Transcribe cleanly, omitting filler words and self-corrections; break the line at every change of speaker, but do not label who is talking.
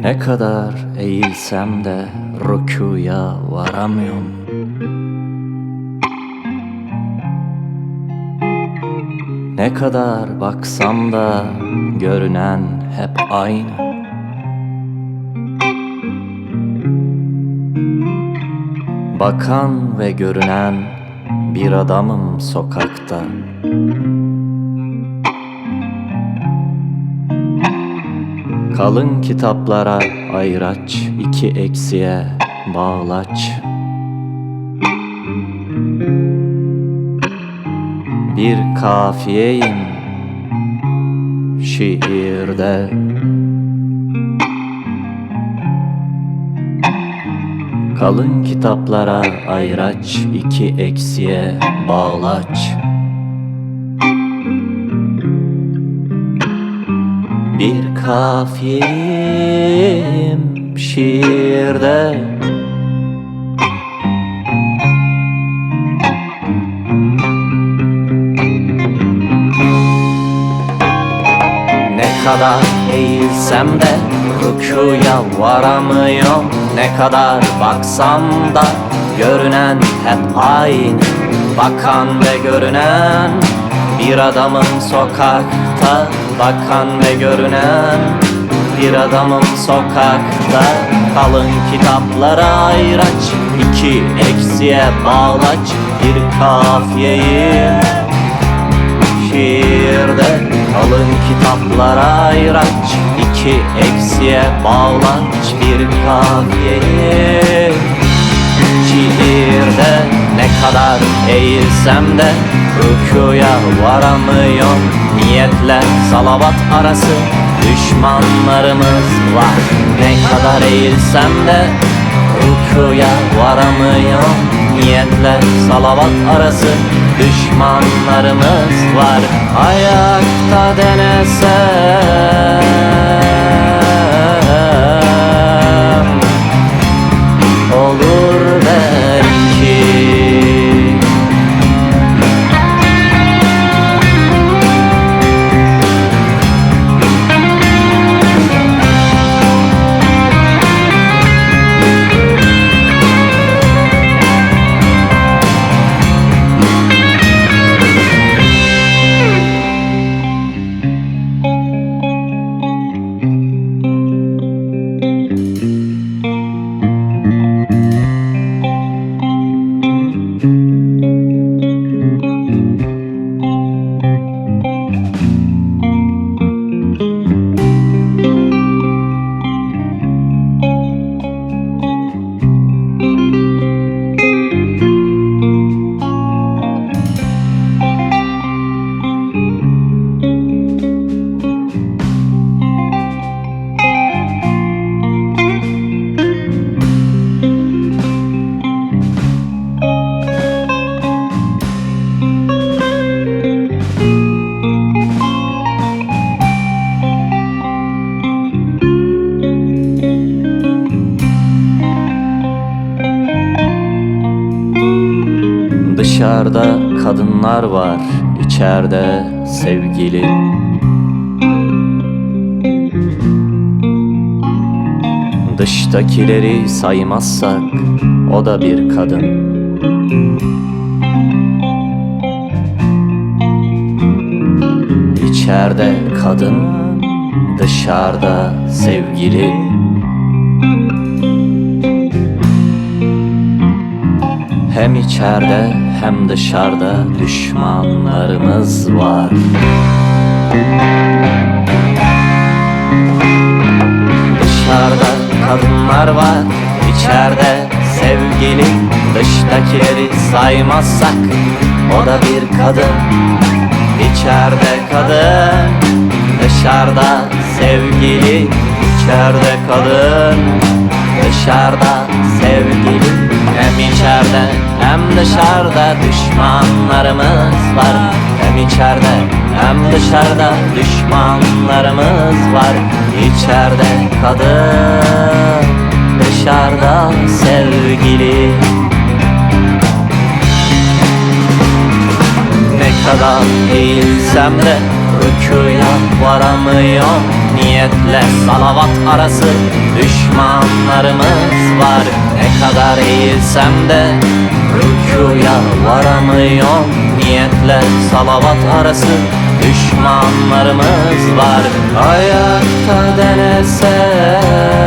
Ne kadar eğilsem de rükuya varamıyorum. Ne kadar baksam da görünen hep aynı. Bakan ve görünen bir adamım sokakta. Kalın kitaplara ayraç, iki eksiye bağlaç. Bir kafiyeyim şiirde. Kalın kitaplara ayraç, iki eksiye bağlaç. Bir kafiyeyim şiirde. Ne kadar eğilsem de rükuya varamıyorum. Ne kadar baksam da görünen hep aynı. Bakan ve görünen bir adamım sokakta. Bakan ve görünen bir adamım sokakta. Kalın kitaplara ayraç, iki eksiye bağlaç. Bir kafiyeyim şiirde. Kalın kitaplara ayraç, iki eksiye bağlaç. Bir kafiyeyim şiirde. Ne kadar eğilsem de rükuya varamıyorum. Niyetle salavat arası düşmanlarımız var. Ne kadar eğilsem de rükuya varamıyorum. Niyetle salavat arası düşmanlarımız var. Ayakta denesem olur belki. Dışarıda kadınlar var, içeride sevgili. Dıştakileri saymazsak o da bir kadın. İçeride kadın, dışarıda sevgili. Hem içeride hem dışarıda düşmanlarımız var. Dışarıda kadınlar var, içeride sevgili. Dıştakileri saymazsak o da bir kadın. İçeride kadın, dışarıda sevgili. İçeride kadın, dışarıda sevgili. Hem içeride hem dışarıda düşmanlarımız var. Hem içeride hem dışarıda düşmanlarımız var. İçeride kadın, dışarıda sevgili. Ne kadar eğilsem de rükuya varamıyorum. Niyetle salavat arası düşmanlarımız var. Ne kadar eğilsem de rükuya varamıyorum. Niyetle salavat arası düşmanlarımız var. Ayakta denesem